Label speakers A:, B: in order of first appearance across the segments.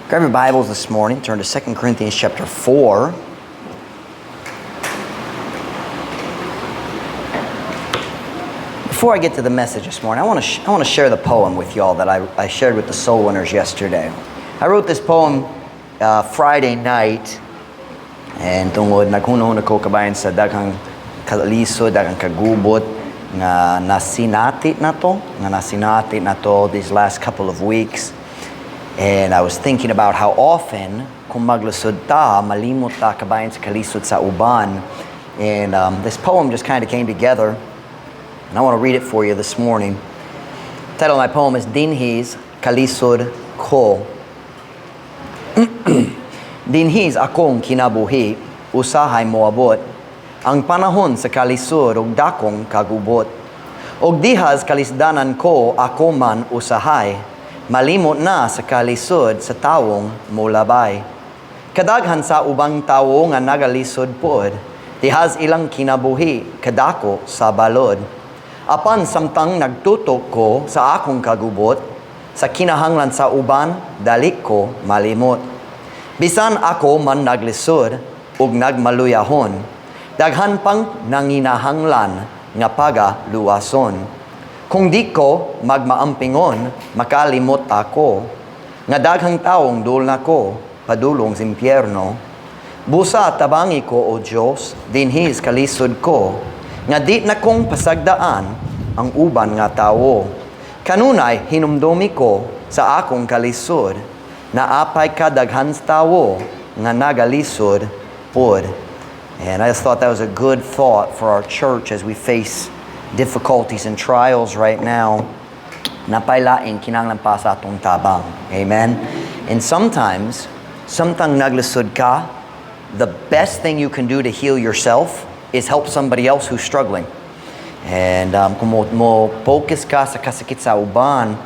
A: Grab your Bibles this morning. Turn to 2 Corinthians chapter 4. Before I get to the message this morning, I want to share the poem with y'all that I shared with the soul winners yesterday. I wrote this poem Friday night, and tungod naghuno ko kabayan sa daghang kalisod, daghang kagubot nga nasinati na to these last couple of weeks. And I was thinking about how often kung maglusod ta, malimot ta kabayan sa kalisod sa uban. And this poem just kind of came together. And I want to read it for you this morning. The title of my poem is Dinhis Kalisod Ko. Dinhis akong kinabuhi, usahay moabot. Ang panahon sa kalisod og dakong kagubot. Og dihas kalisdanan ko ako man usahay. Malimot na sa kalisod sa tawong mulabay. Kadaghan sa ubang tawo nga nagalisod pod, dihas ilang kinabuhi, kadako sa balod. Apan samtang nagtutok ko sa akong kagubot, sa kinahanglan sa uban, dali ko malimot. Bisan ako man naglisod, ug nagmaluyahon, daghan pang nanginahanglan nga pagaluwason. Kung di ko magmaampingon, makalimot ako, nga daghang taong dulna ko, padulong sa impyerno. Busa tabangi ko, O Diyos, dinhis kalisod ko, nga di na kong pasagdaan ang uban nga tawo. Kanunay hinumdumi ko sa akong kalisod, na apay kadaghan sa tawo, nga nagalisod pod. And I just thought that was a good thought for our church as we face difficulties and trials right now. Napailaing kinahanglan pa sa atong tabang. Amen? And sometimes, samtang naglisod ka, the best thing you can do to heal yourself is help somebody else who's struggling. And kung mo focus ka sa kasakit sa uban,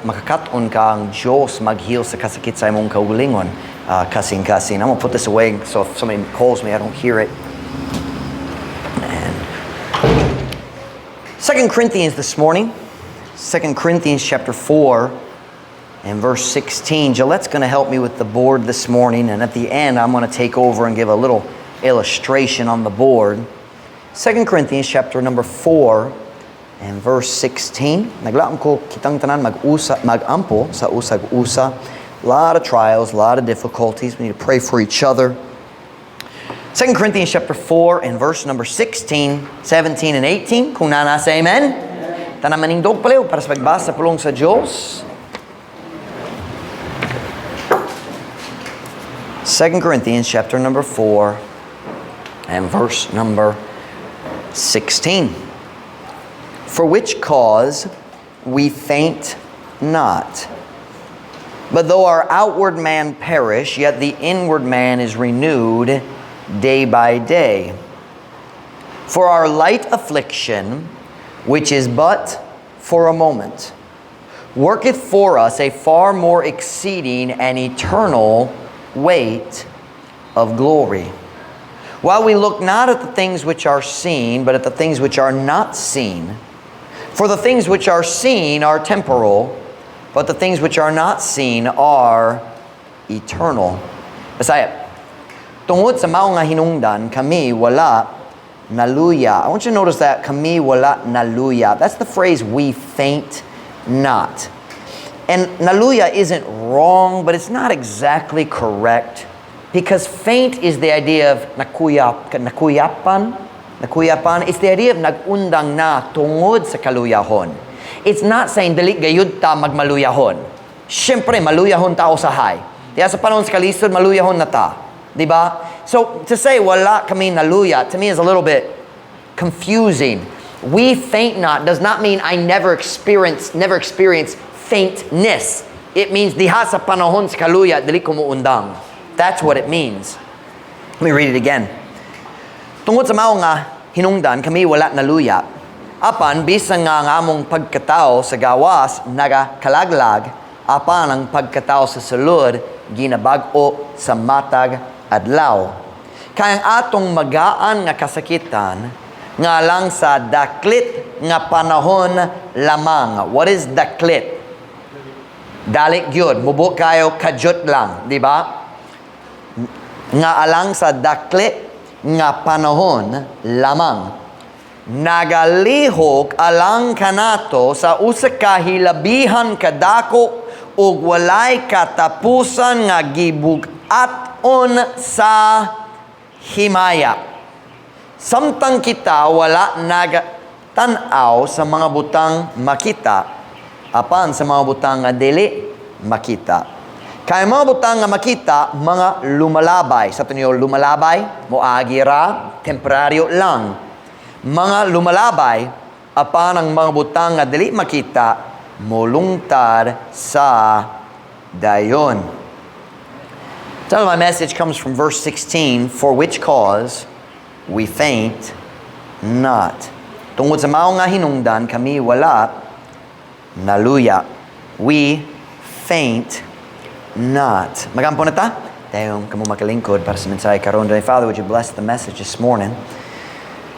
A: makakaton ka ang Diyos mag-heal sa kasakit sa imong kaugalingon. Kasing-kasing. I'm going to put this away so if somebody calls me, I don't hear it. 2 Corinthians this morning, 2 Corinthians chapter 4 and verse 16. Gillette's going to help me with the board this morning, and at the end I'm going to take over and give a little illustration on the board. 2 Corinthians chapter number 4 and verse 16. Naglaam ko kitang tanan magampo sa usag-usa. A lot of trials, a lot of difficulties. We need to pray for each other. 2 Corinthians chapter 4 and verse number 16, 17, and 18. Kung nasa amen. Tanamaning dog paliw para sa pagbasa pulong sa Diyos. 2 Corinthians chapter number 4 and verse number 16. For which cause we faint not. But though our outward man perish, yet the inward man is renewed day by day. For our light affliction, which is but for a moment, worketh for us a far more exceeding and eternal weight of glory. While we look not at the things which are seen, but at the things which are not seen. For the things which are seen are temporal, but the things which are not seen are eternal. Basaya. Tungod sa mao nga hinungdan, kami wala naluya. I want you to notice that, kami wala naluya. That's the phrase, we faint not. And naluya isn't wrong, but it's not exactly correct. Because faint is the idea of nakuyapan. It's the idea of nagundang na tungod sa kaluyahon. It's not saying, dali gayud ta magmaluyahon. Siyempre, maluyahon ta usahay. Kaya sa panahon sa kalisod, maluyahon na ta. Diba? So to say wala kami naluya to me is a little bit confusing. We faint not does not mean I never experience faintness. It means diha sa panahon sa kaluya dili ko muundang. That's what it means. Let me read it again. Tungod sa mao nga hinungdan kami wala naluya. Apan bisan nga among pagkatao sa gawas nagakalaglag, apan ang pagkatao sa sulod ginabag-o sa matag adlaw. Kayang atong magaan nga kasakitan nga lang sa daklit nga panahon lamang. What is daklit? Dali gyud, mubo kayo kajut lang, di ba? Nga alang sa dakli nga panahon lamang. Nagalihok alang kanato sa usa ka hilabihan kadako ug walay katapusan nga gibug-aton sa himaya. Samtang kita wala nagatanaw sa mga butang makita, apan sa mga butang nga dili makita. Kaya mga butang nga makita, mga lumalabay. Sa tunyo lumalabay, moagira, temporaryo lang. Mga lumalabay, apan ang mga butang nga dili makita, molungtar sa dayon. So my message comes from verse 16, for which cause we faint not. Tungod sa mao nga hinungdan, kami wala naluya. We faint not. Magampo na ta? Tayong kamo makalingkod para sa mensahe karon. Father, would you bless the message this morning?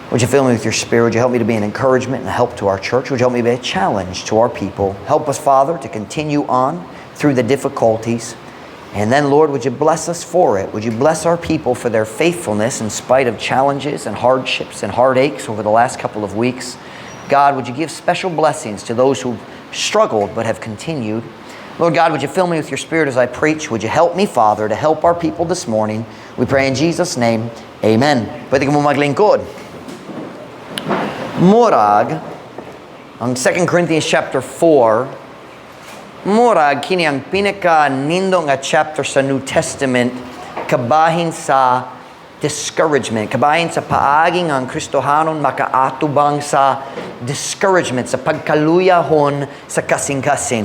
A: Would you fill me with your Spirit? Would you help me to be an encouragement and a help to our church? Would you help me be a challenge to our people? Help us, Father, to continue on through the difficulties. And then, Lord, would you bless us for it? Would you bless our people for their faithfulness in spite of challenges and hardships and heartaches over the last couple of weeks? God, would you give special blessings to those who've struggled but have continued? Lord God, would you fill me with your Spirit as I preach? Would you help me, Father, to help our people this morning? We pray in Jesus' name. Amen. Pwede ka mo maglingkod. Murag, ang 2 Corinthians chapter 4, murag, kini ang pinaka-nindo nga chapter sa New Testament, kabahin sa discouragement, kabahin sa paaging ang Kristohanon makaatubang sa discouragement, sa pagkaluyahon sa kasing-kasing.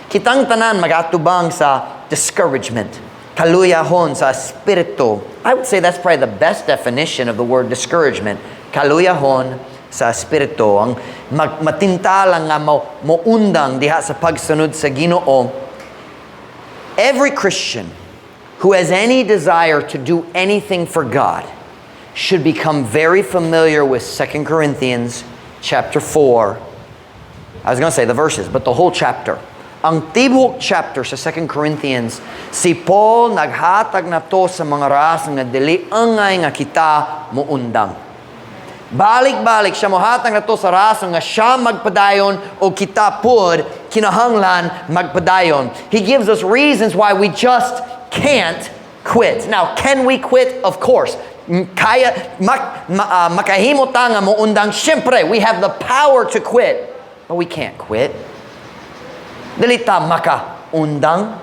A: Kitang tanan magatubang sa discouragement, kaluyahon sa espiritu. I would say that's probably the best definition of the word discouragement. Kaluyahon sa espiritu. Ang matintalang nga moundang diha sa pagsunod sa Ginoo. Every Christian who has any desire to do anything for God should become very familiar with 2 Corinthians chapter 4. I was going to say the verses, but the whole chapter. Ang tibok chapter sa 2 Corinthians, si Paul naghatag na to sa mga ras nga dili angay nga kita muundang. Balik-balik siya mohatag na to sa ras nga siya magpadayon o kita pod kinahanglan magpadayon. He gives us reasons why we just can't quit. Now, can we quit? Of course. Makahimo ta nga muundang, syempre, we have the power to quit. But we can't quit. Dili ta makaundang.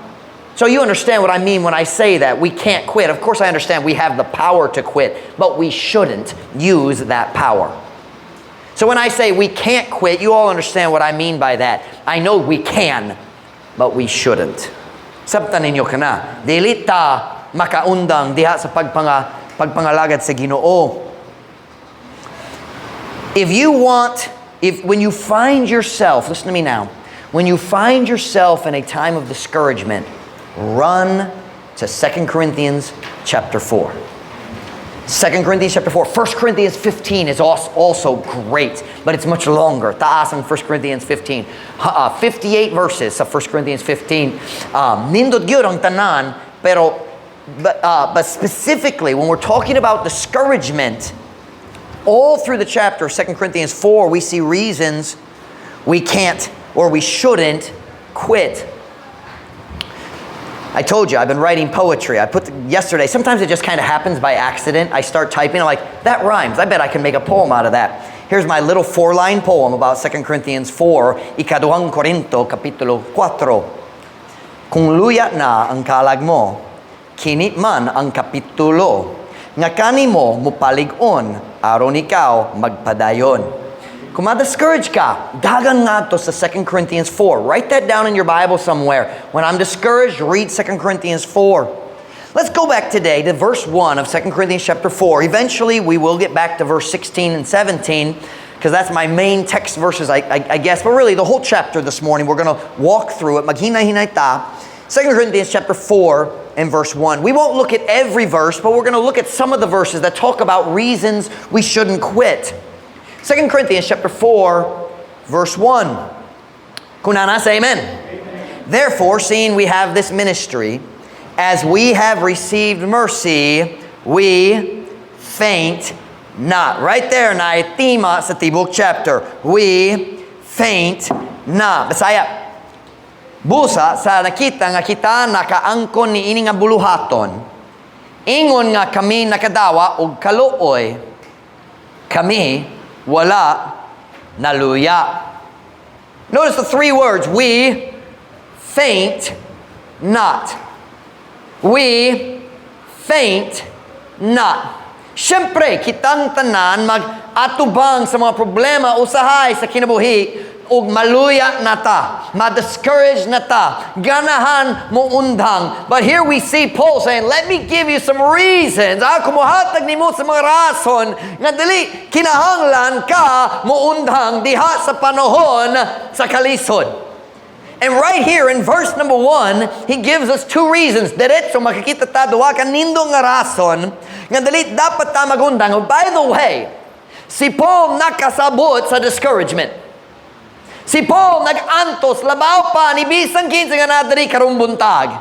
A: So you understand what I mean when I say that we can't quit. Of course I understand we have the power to quit, but we shouldn't use that power. So when I say we can't quit, you all understand what I mean by that. I know we can, but we shouldn't. Sabtan ninyo kana, dili ta makaundang diha sa pagpangalagad sa Ginoo. When you find yourself, listen to me now, when you find yourself in a time of discouragement, run to 2 Corinthians chapter 4. 2 Corinthians chapter 4. 1 Corinthians 15 is also great, but it's much longer. Taas ang 1 Corinthians 15. 58 verses sa 1 Corinthians 15. Nindot gyud ang tanan, but specifically, when we're talking about discouragement, all through the chapter of 2 Corinthians 4, we see reasons we can't or we shouldn't quit. I told you, I've been writing poetry. Yesterday, sometimes it just kind of happens by accident. I start typing, I'm like, that rhymes. I bet I can make a poem out of that. Here's my little 4-line poem about 2 Corinthians 4, Ikaduhang Korinto, Kapitulo 4. Kung luya na ang kalag mo, kinit man ang kapitulo, nga kanimo mupalig-on, aron ikaw magpadayon. Kung ma-discourage ka, dagan nga to sa 2 Corinthians 4. Write that down in your Bible somewhere. When I'm discouraged, read 2 Corinthians 4. Let's go back today to verse 1 of 2 Corinthians chapter 4. Eventually, we will get back to verse 16 and 17, because that's my main text verses, I guess. But really, the whole chapter this morning, we're going to walk through it. Maghinay-hinay ta. 2 Corinthians chapter 4 and verse 1. We won't look at every verse, but we're going to look at some of the verses that talk about reasons we shouldn't quit. 2 Corinthians chapter 4, verse 1. Kunana, say amen. Therefore, seeing we have this ministry, as we have received mercy, we faint not. Right there na itima sa tibok chapter. We faint not. Bisaya. Busa sa nakita nga kita nakaangkon ni ini nga buluhaton. Ingon nga kami nakadawa og kaluoy. Kami wala naluya. Notice the three words. We faint not. We faint not. Siyempre, kitang tanan mag-atubang sa mga problema usahay sa kinabuhi ug maluya na ta, ma-discourage na ta, ganahan mo undang. But here we see Paul saying, let me give you some reasons. Ako mohatag nimo sa mga rason nga dili kinahanglan ka mo undang diha sa panahon sa kalisod. And right here in verse number 1, he gives us two reasons. Diretso makikita ta duha ka nindong nga rason nga dili dapat ta magundang. Oh, by the way, si Paul nakasabot sa discouragement. Si Paul nag-antos labaw pa ni bisan kinsa nga nadiri karong buntag.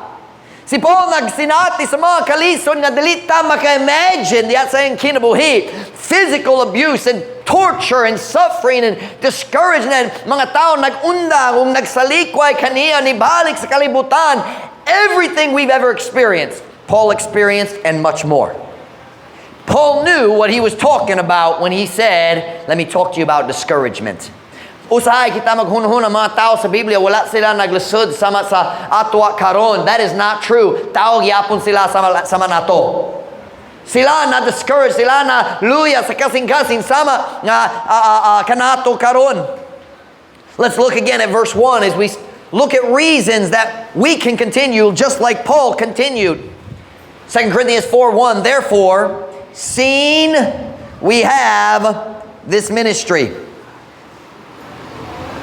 A: Si Paul nagsinati sa mga kalison nga dili ta maka-imagine diya sa iyang kinabuhi. Physical abuse and torture and suffering and discouragement. Mga tao nag-undang ug nagsalikway kaniya ni balik sa kalibutan. Everything we've ever experienced, Paul experienced and much more. Paul knew what he was talking about when he said, let me talk to you about discouragement. Usahay kita maghunhun ang mga tao sa Biblia, wala sila naglusod sama sa atwa karon. That is not true. Tao gyapon sila sama nato. Sila na discouraged, sila na luya sa kasing-kasing sama nga kanato karon. Let's look again at verse 1 as we look at reasons that we can continue just like Paul continued. 2 Corinthians 4:1, therefore, seeing we have this ministry.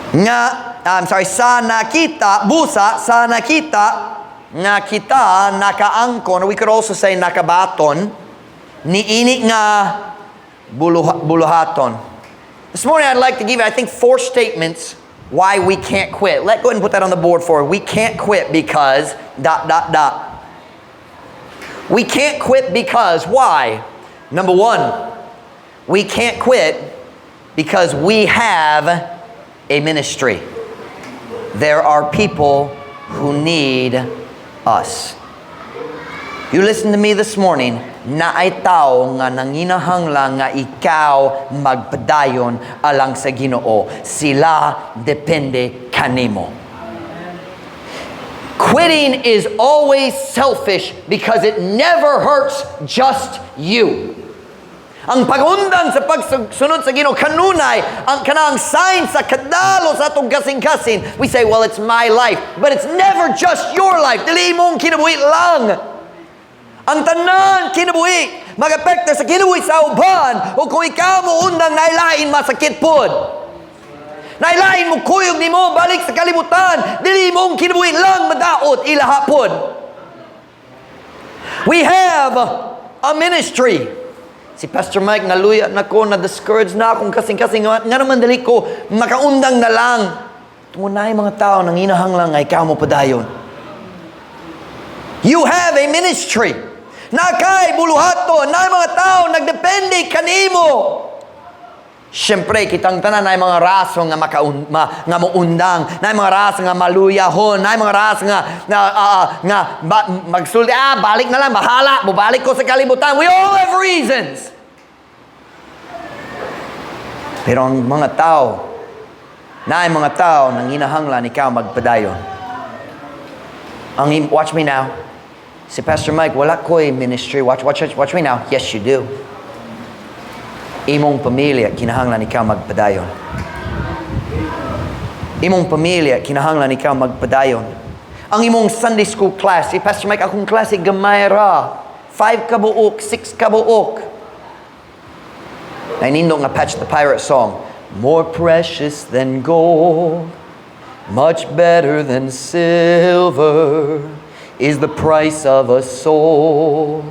A: Sa nakita, busa, sa nakita, nga kita, nakaangkon, or we could also say nakabaton, ni ini nga buluhaton. This morning I'd like to give you, I think, 4 statements why we can't quit. Go ahead and put that on the board for us. We can't quit because, ... We can't quit because, why? Number 1, we can't quit because we have a ministry. There are people who need us. You listen to me this morning, na ay tao nga nanginahanglan nga ikaw magpadayon alang sa Ginoo. Sila depende kanimo. Quitting is always selfish because it never hurts just you. Ang pagundang sa pagsunod sa Ginoo kanunay ang kanang sign sa kadalo sa atong kasing-kasing. We say, well, it's my life, but it's never just your life. Dili mong kinabuhi lang. Ang tanan kinabuhi mag-apekto sa kinabuhi sa uban o kung ikaw mo undang nailain masakit pod. Nailain mo kuyog nimo balik sa kalibutan. Dili mong kinabuhi lang madaot ilaha pod. We have a ministry. Si Pastor Mike, naluya na ko, na-discourage na akong kasing-kasing. Nga naman dali ko, makaundang na lang. Tunay mga tao, nanginahang lang, ay ikaw mo padayon. You have a ministry. Nakay, buluhato, na mga tao, nagdepende kanimo. Siyempre, kitang tanan na mga raso nga maundang, na mga raso nga maluyahon, na mga raso nga magsulti, balik na lang, bahala, bubalik ko sa kalibutan. We all have reasons. Pero ang mga tao, nanginahanglan ikaw magpadayon. Watch me now. Si Pastor Mike, wala ko'y ministry. Watch me now. Yes, you do. Imong pamilya, kinahanglan ikaw magpadayon. Imong pamilya, kinahanglan ikaw magpadayon. Ang imong Sunday school class, si Pastor Mike, akong klase gamay ra. 5 kabuok, 6 kabuok. Nainindong nga Patch the Pirate song. More precious than gold, much better than silver, is the price of a soul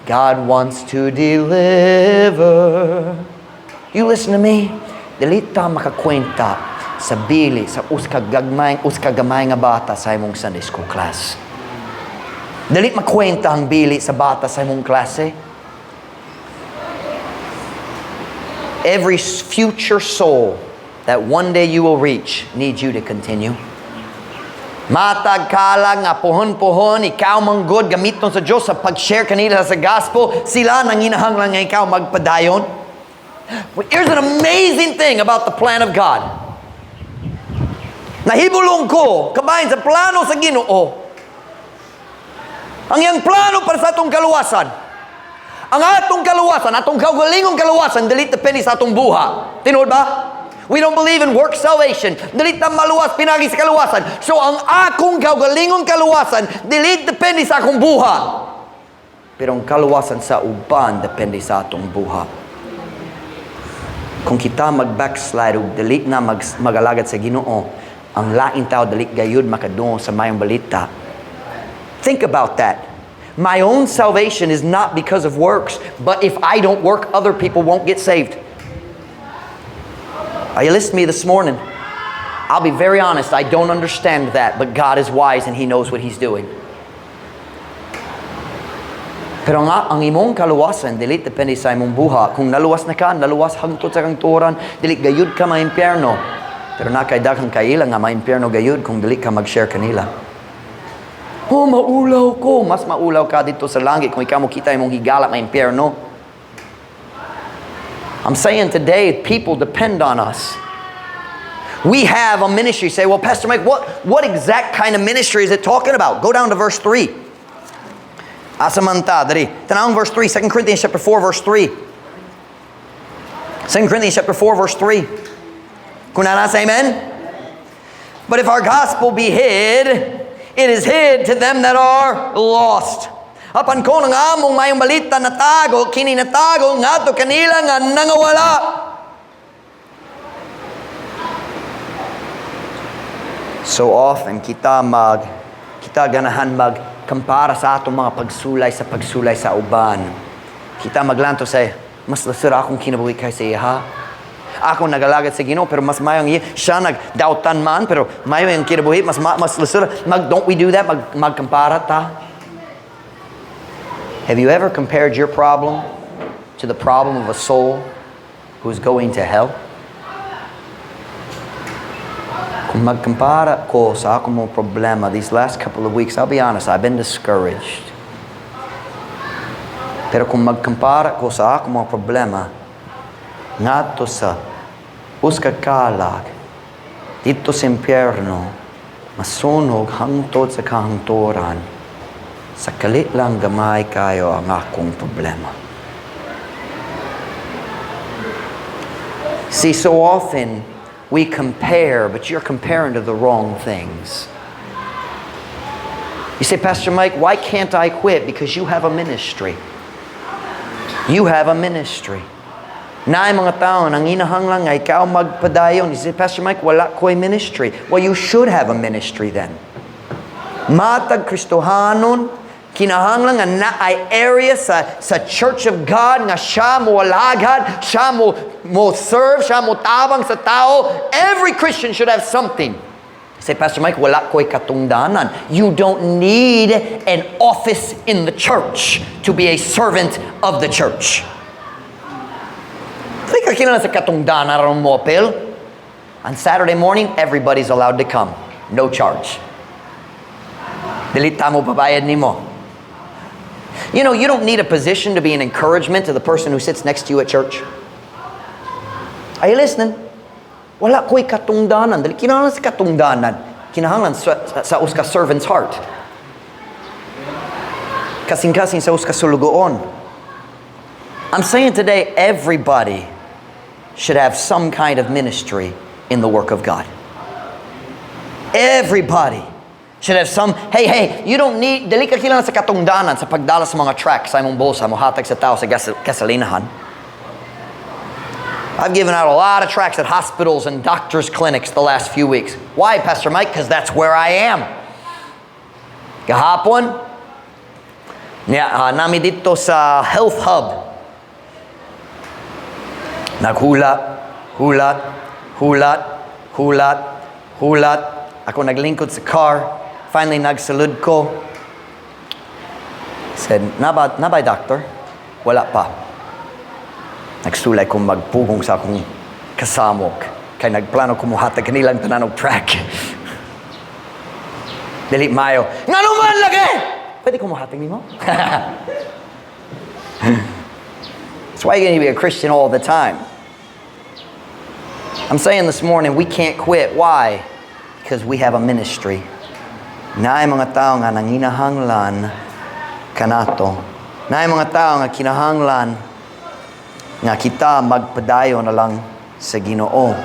A: God wants to deliver. You listen to me. Dili ta makakwenta sa bili, sa uskagamay nga bata sa imong Sunday school class. Dili makwenta ang bili sa bata sa imong klase. Every future soul that one day you will reach needs you to continue. Matag kala nga puhon-puhon, ikaw manggod gamiton sa Diyos sa pag-share kanila sa gospel, sila nanginahanglan nga ikaw magpadayon. Here's an amazing thing about the plan of God. Nahibulong ko, kabayan sa plano sa Ginoo, ang iyang plano para sa atong kaluwasan. Ang atong kaluwasan, atong kaugalingong kaluwasan, dili depende sa atong buha. Tinuod ba? We don't believe in work salvation. Dili ta maluwas pinagi sa kaluwasan. So ang akong kaugalingong kaluwasan, dili depende sa akong buha. Pero ang kaluwasan sa uban depende sa atong buha. Kung kita mag-backslide ug dili na magalagad sa Ginoo, ang laing tao dili gayud makadungo sa mayong balita. Think about that. My own salvation is not because of works, but if I don't work, other people won't get saved. Are you listening to me this morning? I'll be very honest, I don't understand that, but God is wise and He knows what He's doing. Pero nga, ang imong kaluwasan, dili depende sa imong buha. Kung naluwas na ka, naluwas hangtod sa kang turan, dili gayud ka ma-impyerno. Pero nakaidaghang kaila nga ma-impyerno gayud kung dili ka mag-share kanila. Oh, maulaw ko. Mas maulaw ka dito sa langit kung ikaw mo kita imong higala ma-impyerno. I'm saying today, people depend on us. We have a ministry. Say, well, Pastor Mike, what exact kind of ministry is it talking about? Go down to verse 3. Asamanta, dari. Tanawang verse 3, 2 Corinthians chapter 4, verse 3. 2 Corinthians chapter 4, verse 3. Kung nasa, amen? But if our gospel be hid, it is hid to them that are lost. Apan ko ng among mayong balita na tago, kini na tago, nga to kanila nga nangawala. So often, kita ganahan magkampara sa atong mga pagsulay sa uban. Kita maglanto sa, mas lasira akong kinabuhi kay sa iya. Ako nagalagad sa Ginoo, pero mas mayong iya. Siya nagdautan man, pero mayong yung kinabuhi, mas lasira. Don't we do that? Magkampara ta? Have you ever compared your problem to the problem of a soul who's going to hell? Kung magkumpara ko sa akong mga problema these last couple of weeks, I'll be honest, I've been discouraged. Pero kung magkumpara ko sa akong mga problema, ngadto sa uskakalag, dito sa impyerno, masunog hangtod sa kahangturan, sa kalit lang gamay kayo ang akong problema. See, so often we compare, but you're comparing to the wrong things. You say, Pastor Mike, why can't I quit? Because you have a ministry. You have a ministry. Naay mga tao nang inahanglang nga ikaw magpadayon. You say, Pastor Mike, wala ko'y ministry. Well, you should have a ministry then. Matag Kristohanon, kinahanglan nga na ay area sa Church of God nga siya mo alagad, siya mo serve, siya mo tabang sa tao. Every Christian should have something. Say, Pastor Mike, wala ko'y katungdanan. You don't need an office in the church to be a servant of the church. Hindi ka kinala sa katungdanan ron mo, Phil. On Saturday morning, everybody's allowed to come. No charge. Dilita mo babayad ni mo. You know, you don't need a position to be an encouragement to the person who sits next to you at church. Are you listening? Wala ko'y katungdanan. Dali kinahanglan sa katungdanan. Kinahanglan sa uska servant's heart. Kasing-kasing sa uska sulugoon. I'm saying today, everybody should have some kind of ministry in the work of God. Everybody should have some, hey, you don't need, dali ka kailangan sa katungdanan sa pagdala sa mga tracts sa imong bolsa mo hatag sa tao sa gasolinahan. I've given out a lot of tracts at hospitals and doctors' clinics the last few weeks. Why, Pastor Mike? Because that's where I am. Kahapon, nami dito sa Health Hub. Naghulat, hulat. Ako naglingkod sa car. Finally, nagsalud ko. Said, nabay doctor? Wala pa. Nagsulay kong magpugong sa akong kasamok. Kaya nagplano kumuhatag kanilang tananog track. Dili mayo. Nga naman lagi! Pwede kumuhatag ni mo? That's why you're going to be a Christian all the time. I'm saying this morning, we can't quit. Why? Because we have a ministry. Naay mga tao nga nanginahanglan kanato. Naay mga tao nga kinahanglan nga kita magpadayon na lang sa Ginoo.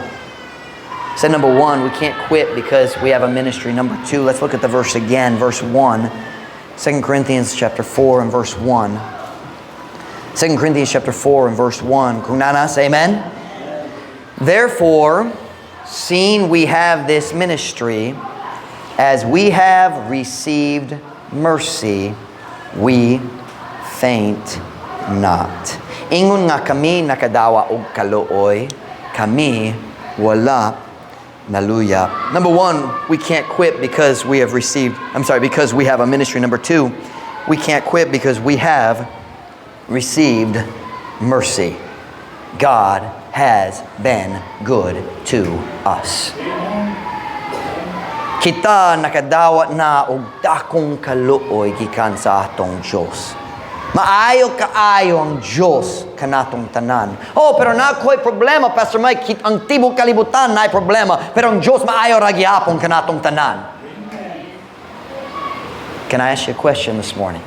A: So number 1, we can't quit because we have a ministry. Number 2, let's look at the verse again. Verse 1, 2 Corinthians chapter 4 and verse 1. 2 Corinthians chapter 4 and verse 1. Kung nanas, amen? Therefore, seeing we have this ministry, as we have received mercy, we faint not. Ingon nga kami nakadawa og kaluoy, kami wala naluya. Number 1, we can't quit because we have because we have a ministry. Number 2, we can't quit because we have received mercy. God has been good to us. Kita nakadawat na og dakong kaluoy gikan sa atong Dios. Maayo kaayo ang Dios kanatong tanan. Oh, pero nakoy problema, Pastor Mike, ang tibok kalibutan naay problema, pero ang Dios maayo ra gyapon kanatong tanan. Can I ask you a question this morning?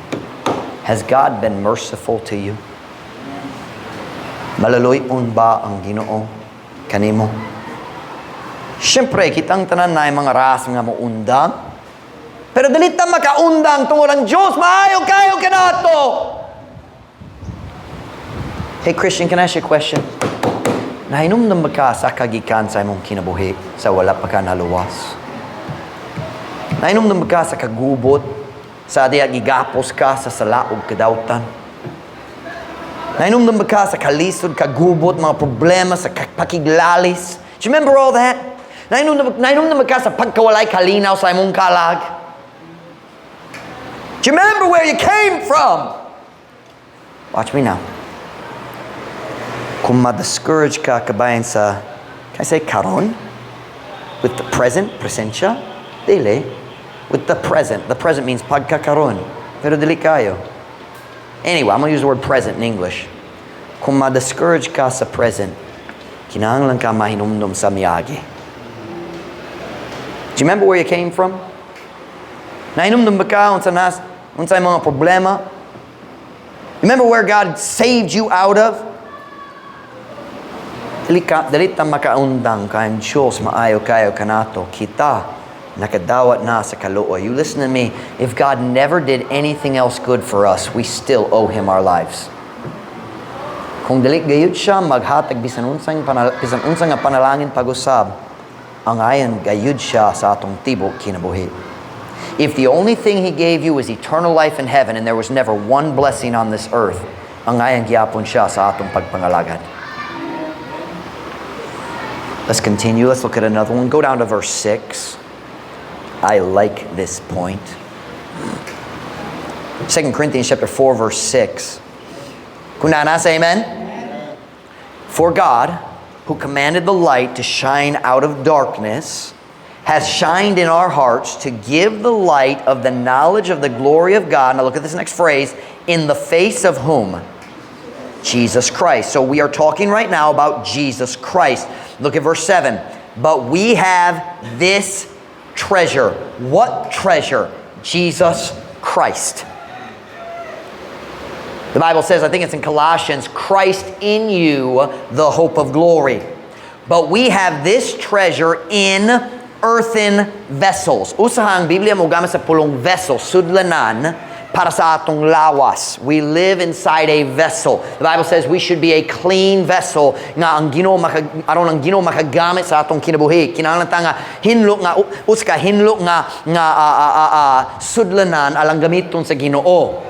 A: Has God been merciful to you? Malaluyon ba ang Ginoo kanimo? Siyempre, kitang tanan na mga ras nga maundang. Pero dili ta makaundang tungod ang Dios maayo kayo kanato. Hey Christian, can I ask you a question? Nahinumdum ba ka sa kagikan sa imong kinabuhi sa wala pa ka naluwas? Nahinumdum ba ka sa kagubot sa diya gigapos ka sa salaog kadawtan? Nahinumdum ba ka sa kalisod, kagubot, mga problema, sa pakiglalis? Do you remember all that? Nahinumdum ba ka sa pagkawalay kalinaw sa imong kalag? Do you remember where you came from? Watch me now. Kung ma-discourage ka kabayan sa, can I say karon? With the present, presensya? Dili. With the present. The present means pagkakaron. Pero dili kayo. Anyway, I'm going to use the word present in English. Kung ma-discourage ka sa present, kinahanglan ka mahinumdum sa miyagi. Do you remember where you came from? Nahinumdum ba ka unsay mga problema? Remember where God saved you out of? Dili ta makaundang ka ang Diyos maayo kayo kanato. Kita nakadawat na sa kaluoy. You listen to me. If God never did anything else good for us, we still owe Him our lives. Kung dili gayud siya maghatag bisan unsang nga panalangin pag-usab, ang ayon gayud siya sa atong tibok kinabuhi. If the only thing He gave you is eternal life in heaven and there was never one blessing on this earth, ang ayon gyapon siya sa atong pagpangalagad. Let's continue. Let's look at another one. Go down to verse 6. I like this point. 2 Corinthians chapter 4, verse 6. Kunana, say amen? For God, who commanded the light to shine out of darkness, has shined in our hearts to give the light of the knowledge of the glory of God. Now look at this next phrase. In the face of whom? Jesus Christ. So we are talking right now about Jesus Christ. Look at verse 7. But we have this treasure. What treasure? Jesus Christ. The Bible says, I think it's in Colossians, Christ in you, the hope of glory. But we have this treasure in earthen vessels. Usahang Biblia mo gamit sa pulong vessel, sudlanan, para sa atong lawas. We live inside a vessel. The Bible says we should be a clean vessel nga ang Ginoo aron ang Ginoo makagamit sa atong kinabuhi. Kinahanglan ta nga hinlo nga uska hinlo nga sudlanan alang gamiton sa Ginoo.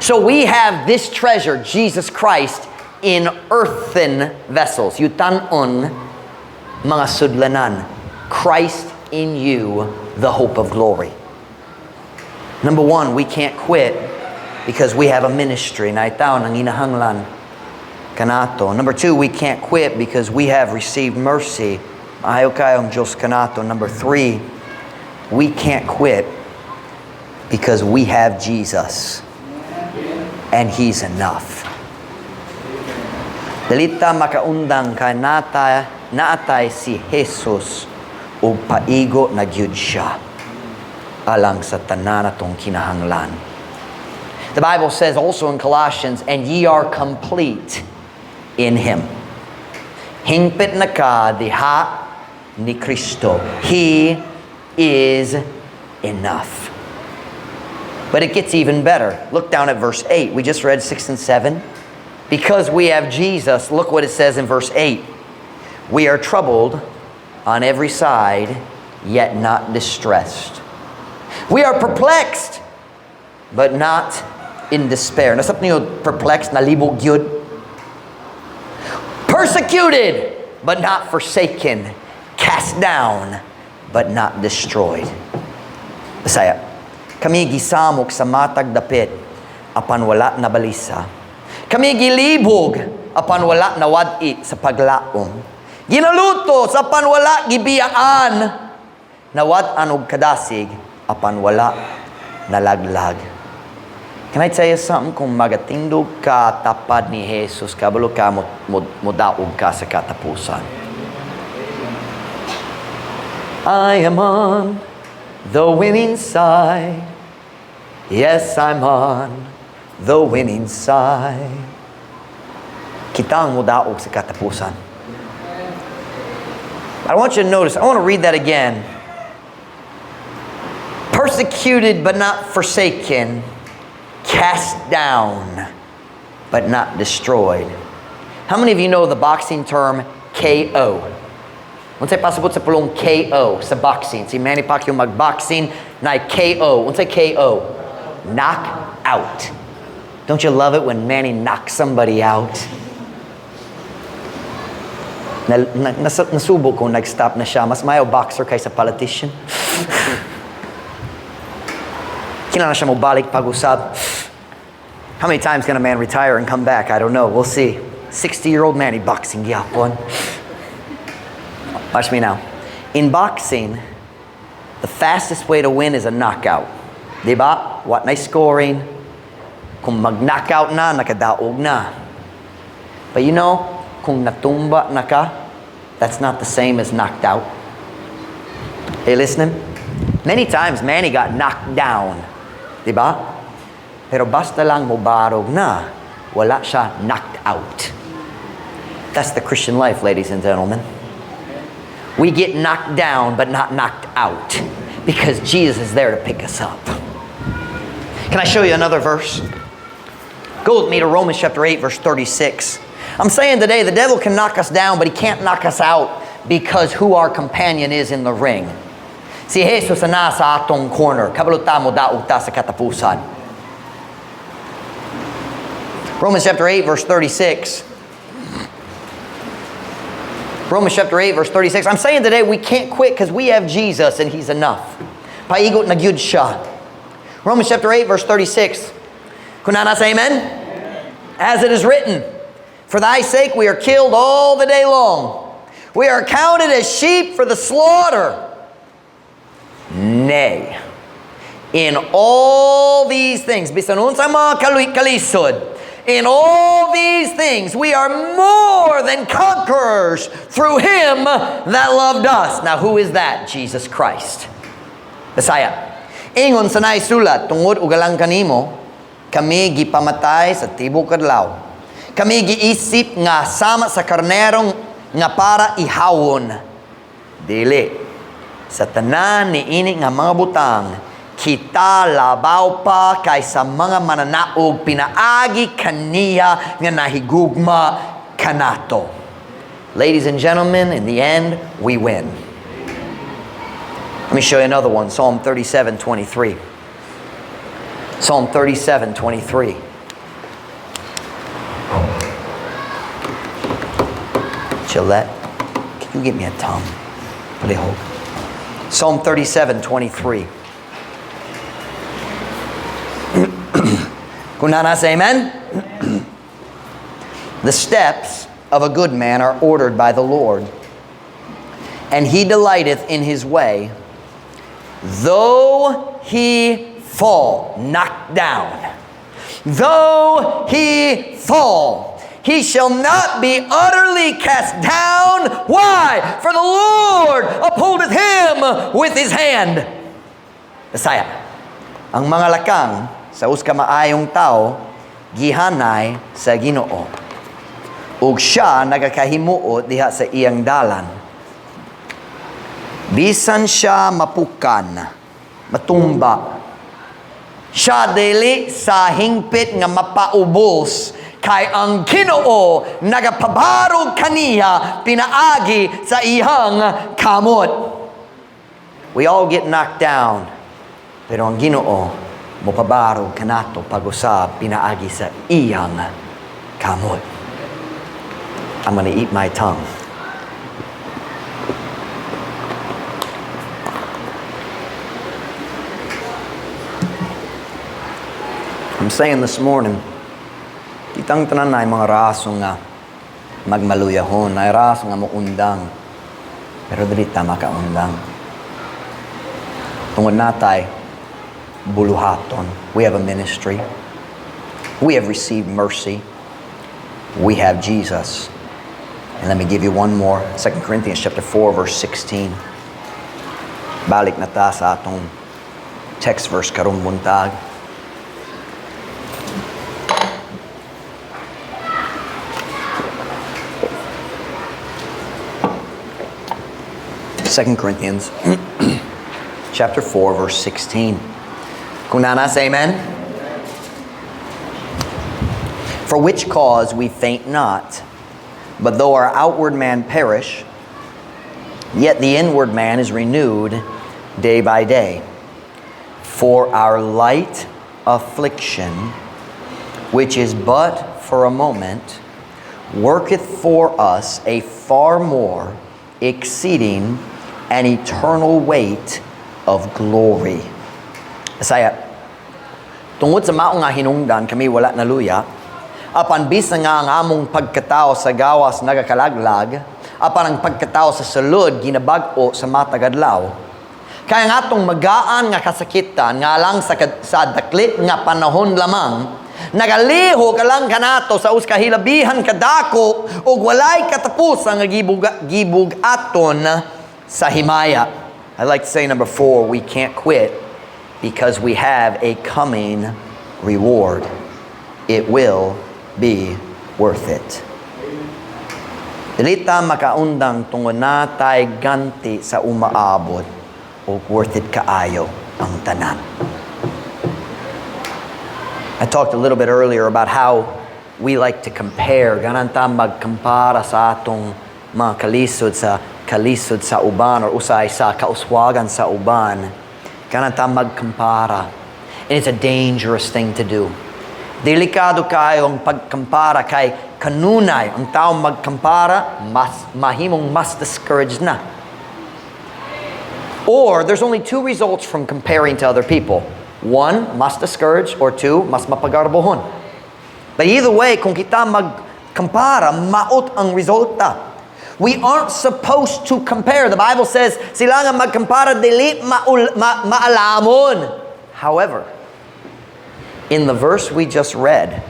A: So we have this treasure, Jesus Christ, in earthen vessels. Yutanon mga sudlanan. Christ in you, the hope of glory. Number one, we can't quit because we have a ministry. Na itaw nang inahanglan kanato. Number two, we can't quit because we have received mercy. Maayo kayong Diyos kanato. Number three, we can't quit because we have Jesus. And He's enough. Dalita makaundang ka naatay si Jesus o paigo na gyud siya alang sa tanan atong kinahanglan. The Bible says also in Colossians, and ye are complete in Him. Hingpit na ka diha ni Kristo. He is enough. But it gets even better. Look down at verse 8. We just read 6 and 7. Because we have Jesus, look what it says in verse 8. We are troubled on every side, yet not distressed. We are perplexed, but not in despair. Nasab niyo perplexed, nalibog yun. Persecuted, but not forsaken. Cast down, but not destroyed. Bisaya. Kami gisamok sa matag dapit, apan wala na balisa. Kami gilibog, apan wala na wad-i sa paglaom. Ginaluto sa apan wala gibiyaan, nawad-an og kadasig, apan wala nalaglag. Can I tell you something? Kung magatindog ka tapad ni Jesus, kabalo ka mudaog ka sa katapusan. I am on the winning side. Yes, I'm on the winning side. Kita ang mudaog sa katapusan. I want you to notice, I want to read that again. Persecuted but not forsaken, cast down but not destroyed. How many of you know the boxing term KO? Unsay pasabot sa pulong KO sa boxing? Si Manny Pacquiao magboxing na KO. Unsay KO? Knock out. Don't you love it when Manny knocks somebody out? Nasubo ko nag-stop na siya. Mas mayo boxer kaysa politician. Kailangan siya mo balik pag-usap. How many times can a man retire and come back? I don't know. We'll see. 60-year-old Manny boxing gyapon. Watch me now. In boxing, the fastest way to win is a knockout. Diba? What na scoring? Kung mag-knockout na, nakadaog na. But you know, kung natumba na ka, that's not the same as knocked out. Are you listening? Many times, Manny got knocked down. Diba? Pero basta lang mubarog na, wala siya knocked out. That's the Christian life, ladies and gentlemen. We get knocked down, but not knocked out. Because Jesus is there to pick us up. Can I show you another verse? Go with me to Romans chapter 8, verse 36. I'm saying today the devil can knock us down, but he can't knock us out because who our companion is in the ring. Si Jesus na sa atong corner. Kabaluta mo daog ta sa katapusan. Romans chapter 8, verse 36. Romans chapter 8, verse 36. I'm saying today we can't quit because we have Jesus and He's enough. Paigot na gyud siya. Romans chapter 8, verse 36. Kunana say amen? As it is written, for thy sake we are killed all the day long. We are counted as sheep for the slaughter. Nay, in all these things, bisan unsa mga kalisod, in all these things we are more than conquerors through Him that loved us. Now who is that? Jesus Christ. Messiah. Ingon sa naisulat, tungod ugalang kanimo, kami gipamatay sa tibok adlaw. Kami giisip nga sama sa karnerong nga para ihawon. Dili. Sa tanan ni ini nga mga butang, kita labaw pa kaysa mga mananaog pinaagi kaniya nga nahigugma kanato. Ladies and gentlemen, in the end, we win. Let me show you another one. Psalm 37:23. Psalm 37:23. Gillette. You give me a tongue. Palihog. Psalm 37:23. Kung nanasa, amen? The steps of a good man are ordered by the Lord, and he delighteth in his way. Though he fall, knocked down, though he fall, he shall not be utterly cast down. Why? For the Lord upholdeth him with his hand. Bisaya, ang mga lakang sa uska maayong tao, gihanay sa Ginoo. Ug siya nagakahimuot diha sa iyang dalan. Bisan siya mapukan, matumba, siya dili sa hingpit nga mapaubos, kay ang Ginoo nagapabarog kaniya pinaagi sa iyang kamot. We all get knocked down, pero ang Ginoo mopabarog kanato pag-usab pinaagi sa iyang kamot. I'm gonna eat my tongue. I'm saying this morning, kitang tanan na mga raso nga magmaluyahon, na raso nga muundang, pero dili ta makaundang. Tungod natay buluhaton. We have a ministry. We have received mercy. We have Jesus. And let me give you one more. 2 Corinthians chapter 4, verse 16. Balik na ta sa atong text verse karong buntag. Second Corinthians chapter 4, verse 16. Kung nanas, amen? For which cause we faint not, but though our outward man perish, yet the inward man is renewed day by day. For our light affliction, which is but for a moment, worketh for us a far more exceeding and eternal weight of glory. Saya, tungod sa maong nga hinungdan, kami wala naluya, apan bisa nga ang among pagkatao sa gawas nagakalaglag, apan ang pagkatao sa sulod ginabag-o sa matagadlaw. Kaya nga atong magaan nga kasakitan, nga lang sa daklit nga panahon lamang, nagaliho ka lang kanato sa uskahilabihan kadako, ug walay katapusan nga gibug-aton sa himaya. I'd like to say number 4, we can't quit, because we have a coming reward. It will be worth it. Dili ta makaundang tungod na tay ganti sa umaabot o worth it kaayo ang tanan. I talked a little bit earlier about how we like to compare. Ganan ta magkumpara sa atong mga kalisod sa uban or usay sa kauswagan sa uban. Ganan ta magkumpara. And it's a dangerous thing to do. Delikado kayo ang pagkumpara kay kanunay. Ang taong magkumpara, mahimong mas discouraged na. Or there's only 2 results from comparing to other people. 1, mas discouraged, or 2, mas mapagarbohon. But either way, kung kita magkumpara, maot ang resulta. We aren't supposed to compare. The Bible says, sila nga magkumpara, dili maalamon. However, in the verse we just read,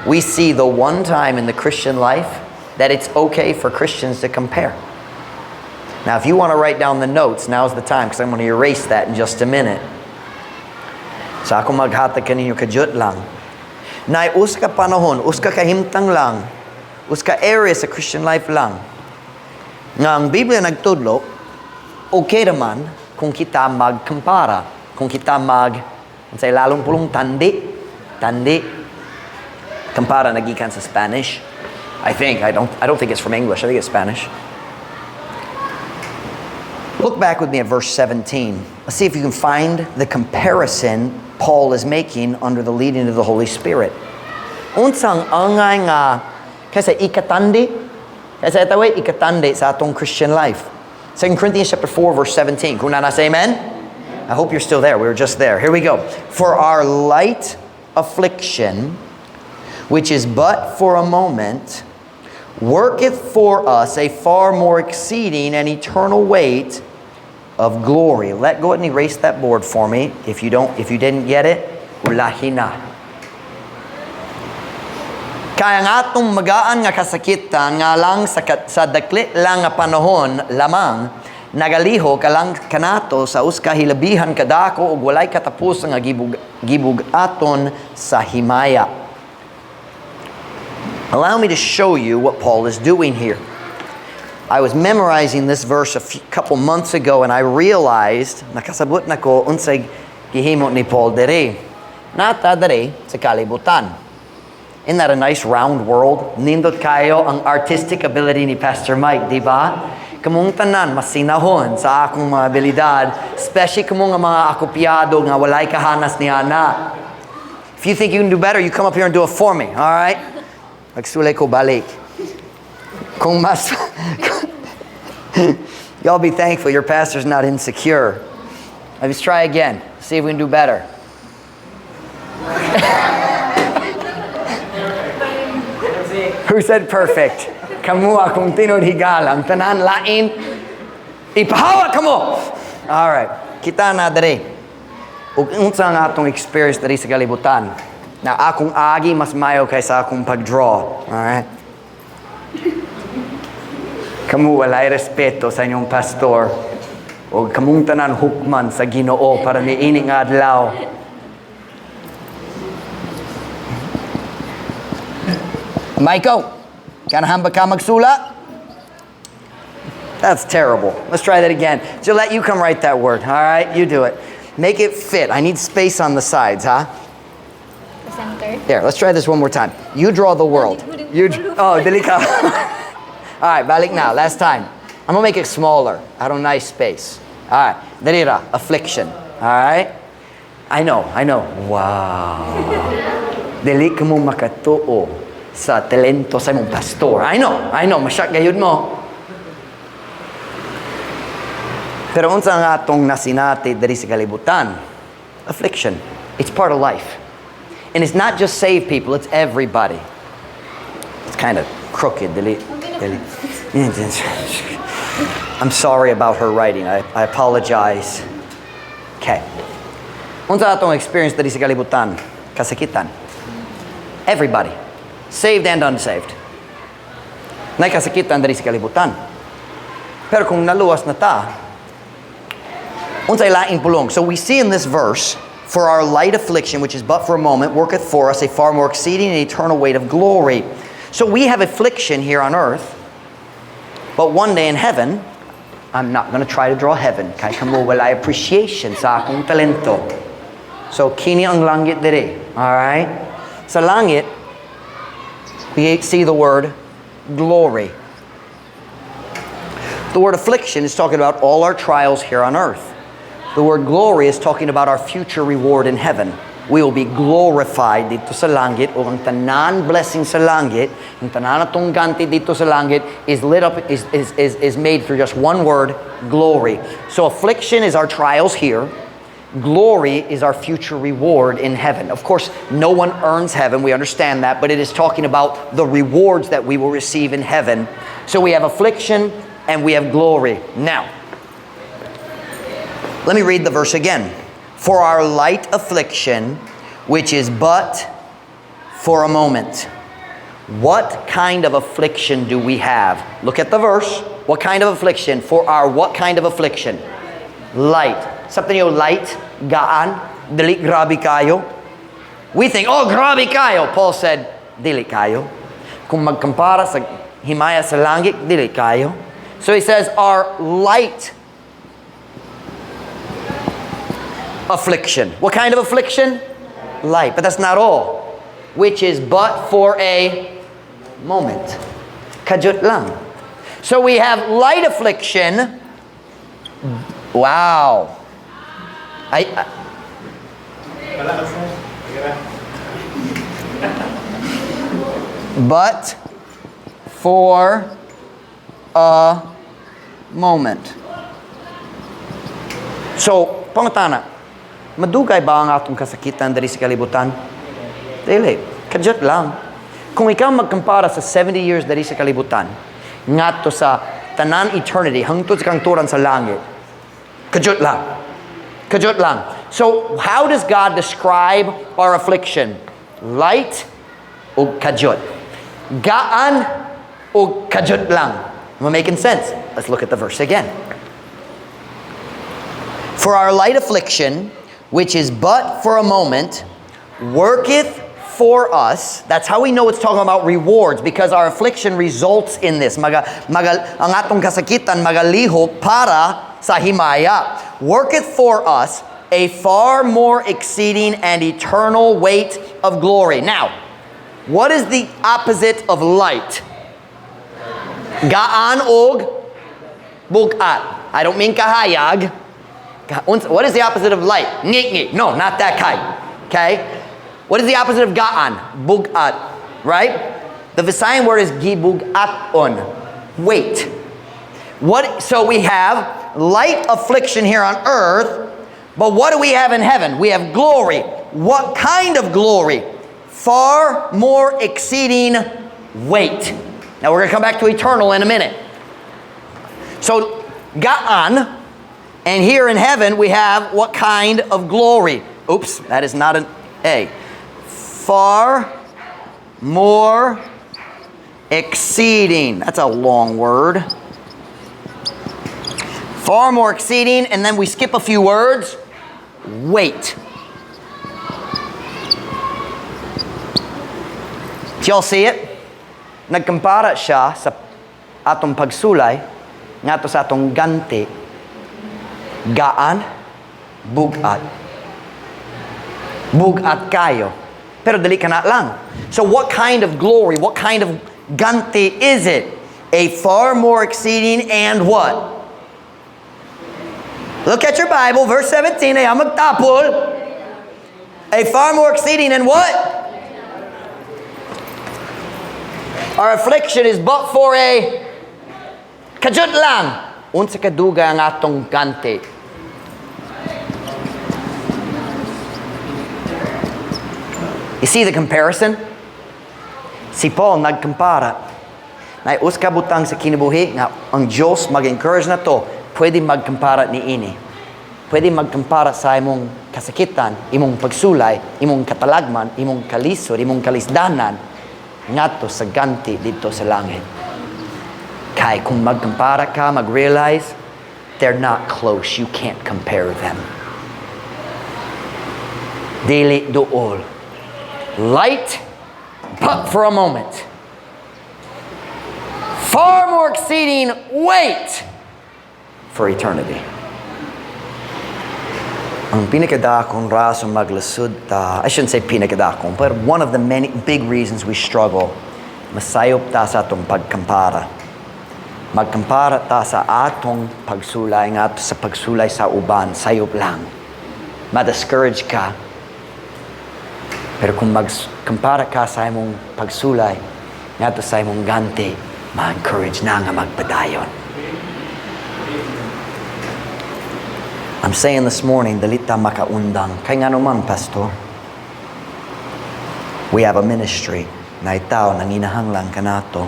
A: we see the one time in the Christian life that it's okay for Christians to compare. Now, if you want to write down the notes, now's the time, because I'm going to erase that in just a minute. Sa ako maghatag kaninyo kadyot lang. Na uska panahon, uska kahimtang lang, uska area sa Christian life lang. Nga ang Biblia nagtudlo, okay naman kung kita magkumpara, kung kita say lalong pulong tandi. Kumpara nagikan sa Spanish. I don't think it's from English. I think it's Spanish. Look back with me at verse 17. Let's see if you can find the comparison Paul is making under the leading of the Holy Spirit. Unsang angay nga kasi ikatandi, Kasi ito ay ikatande sa atong Christian life. 2 Corinthians chapter 4, verse 17. Kung nanas, amen? I hope you're still there. We were just there. Here we go. For our light affliction, which is but for a moment, worketh for us a far more exceeding and eternal weight of glory. Let go and erase that board for me. If you didn't get it, ulahi na. Kaya nga atong magaan nga kasakitan nga lang sa dakli lang nga panahon lamang nagaliho kalang kanato sa uskahilabihan kadako ug walay katapos nga gibugaton sa himaya. Allow me to show you what Paul is doing here. I was memorizing this verse couple months ago and I realized nakasabot na ko unsay gihimo ni Paul dere. Nata dere sa kalibutan. Isn't that a nice round world? Nindot kayo ang artistic ability ni Pastor Mike, di ba? Kamong tanan, masinahon sa akong mga abilidad, especially kamong mga akopyado nga walay kahanas ni Ana. If you think you can do better, you come up here and do it for me, all right? Magsulay ko balik. Kung mas... Y'all be thankful your pastor's not insecure. Let's try again. See if we can do better. Who said perfect? Kamu akong tinod higala. Ang tanan lain. Ipahawa kamo! Alright. Kita na dere. Ug unsa nga atong experience dere sa kalibutan. Na akong agi mas mayo kaysa akong pag-draw. Alright? Kamu walay respeto sa inyong pastor. O kamong tanan hukman sa Ginoo para niini nga adlaw. Michael, ganahan ba ka magsula? That's terrible. Let's try that again. Gillette, you come write that word. All right, you do it. Make it fit. I need space on the sides, huh?
B: The center.
A: There, let's try this one more time. You draw the world. Oh, delicado. All right, balik now. Last time. I'm gonna make it smaller. I don't nice space. All right, derira, affliction. All right? I know. Wow. Dili ka mo makatuo sa talento sa imong pastor. I know, masyak gayud mo. Pero unsa nga atong nasinati diri sa kalibutan? Affliction. It's part of life. And it's not just saved people, it's everybody. It's kind of crooked. I'm sorry about her writing. I apologize. Okay. Unsa atong experience diri sa kalibutan? Kasakitan. Everybody. Saved and unsaved. Nagkasakitan diri sa kalibutan. Pero kung naluwas na ta, unsay laing pulong. So we see in this verse, for our light affliction, which is but for a moment, worketh for us a far more exceeding and eternal weight of glory. So we have affliction here on earth, but one day in heaven, I'm not going to try to draw heaven. Kaya kamo walay appreciation sa akong talento. So kini ang langit diri. Alright? Sa langit, we see the word glory. The word affliction is talking about all our trials here on earth. The word glory is talking about our future reward in heaven. We will be glorified dito sa langit, o ang tanan blessing sa langit, ang tanan atong ganti dito sa langit is lit up, is made through just one word, glory. So affliction is our trials here. Glory is our future reward in heaven. Of course, no one earns heaven. We understand that. But it is talking about the rewards that we will receive in heaven. So we have affliction and we have glory. Now, let me read the verse again. For our light affliction, which is but for a moment. What kind of affliction do we have? Look at the verse. What kind of affliction? For our what kind of affliction? Light. Something light, gaan, dili grabe kayo. We think, oh, grabe kayo. Paul said, dili kayo. Kung magkumpara sa himaya sa langit, dili kayo. So he says, our light affliction. What kind of affliction? Light. But that's not all. Which is but for a moment. Kajut lang. So we have light affliction. Wow. But for a moment. So, pangutana, madugay ba ang atong kasakitan diri sa kalibutan? Dili, kadyot lang. Kung ikaw magkumpara sa 70 years diri sa kalibutan, ngadto sa tanan eternity, hangtod sa kangturan sa langit, kadyot lang. Kadyot lang. So, how does God describe our affliction? Light o kadyot? Gaan o kadyot lang? Am I making sense? Let's look at the verse again. For our light affliction, which is but for a moment, worketh for us. That's how we know it's talking about rewards, because our affliction results in this. Ang atong kasakitan magaliho para sa himaya. Worketh for us a far more exceeding and eternal weight of glory. Now, what is the opposite of light? Gaan og bugat. I don't mean kahayag. What is the opposite of light? Ngik. No, not that kind. Okay? What is the opposite of gaan? Bugat. Right? The Visayan word is gibugaton. Weight. So we have light affliction here on earth, but what do we have in heaven? We have glory. What kind of glory? Far more exceeding weight. Now we're going to come back to eternal in a minute. So, gaan. And here in heaven, we have what kind of glory? Oops, that is not an A. Far more exceeding. That's a long word. Far more exceeding, and then we skip a few words. Wait. Do y'all see it? Nagkumpara siya sa atong pagsulay ngato sa atong ganti. Gaan, bugat. Bugat kayo. Pero dali ka na lang. So what kind of glory, what kind of ganti is it? A far more exceeding and what? Look at your Bible, verse 17. Ay, magtapol. A far more exceeding and what? Our affliction is but for a kadyot lang. Unsa kaduga ang atong ganti. You see the comparison? Si Paul nagkumpara. Na uskabutang sa kinabuhi nga ang Diyos mag-encourage na to, pwede magkumpara ni ini. Pwede magkumpara sa imong kasakitan, imong pagsulay, imong katalagman, imong kalisod, imong kalisdanan, ngadto sa ganti dito sa langit. Kay kung magkumpara ka, mag-realize, they're not close. You can't compare them. Dili dool. Light, but for a moment. Far more exceeding weight for eternity. Ang pinakadakong rason maglasud ta, I shouldn't say pinakadakong, but one of the many big reasons we struggle, masayop ta sa atong pagkampara. Magkampara ta sa atong pagsulay nga sa pagsulay sa uban, sayop lang. Ma-discourage ka. Pero kung magkumpara ka sa imong pagsulay, nga to sa imong ganti, ma-encourage na nga magpadayon. I'm saying this morning, dalita makaundang. Kaya nga naman, Pastor, we have a ministry na itaw nang inahanglan ka nato.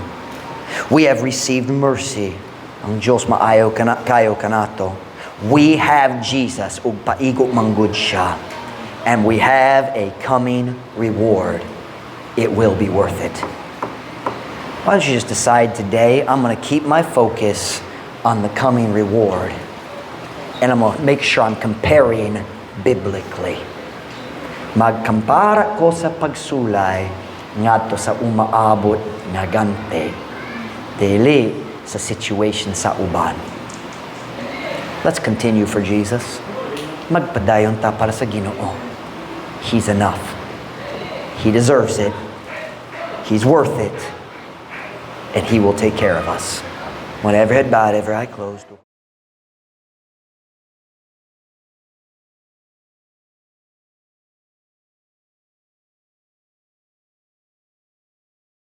A: We have received mercy. Ang Diyos maayaw kayo kanato. We have Jesus, ug paigo manggod siya. And we have a coming reward. It will be worth it. Why don't you just decide today, I'm going to keep my focus on the coming reward. And I'm going to make sure I'm comparing biblically. Magkampara ko sa pagsulay ngadto sa umaabot nga gante. Dili sa situation sa uban. Let's continue for Jesus. Magpadayon ta para sa Ginoo. He's enough. He deserves it. He's worth it. And He will take care of us. Whenever head bowed, every eye closed.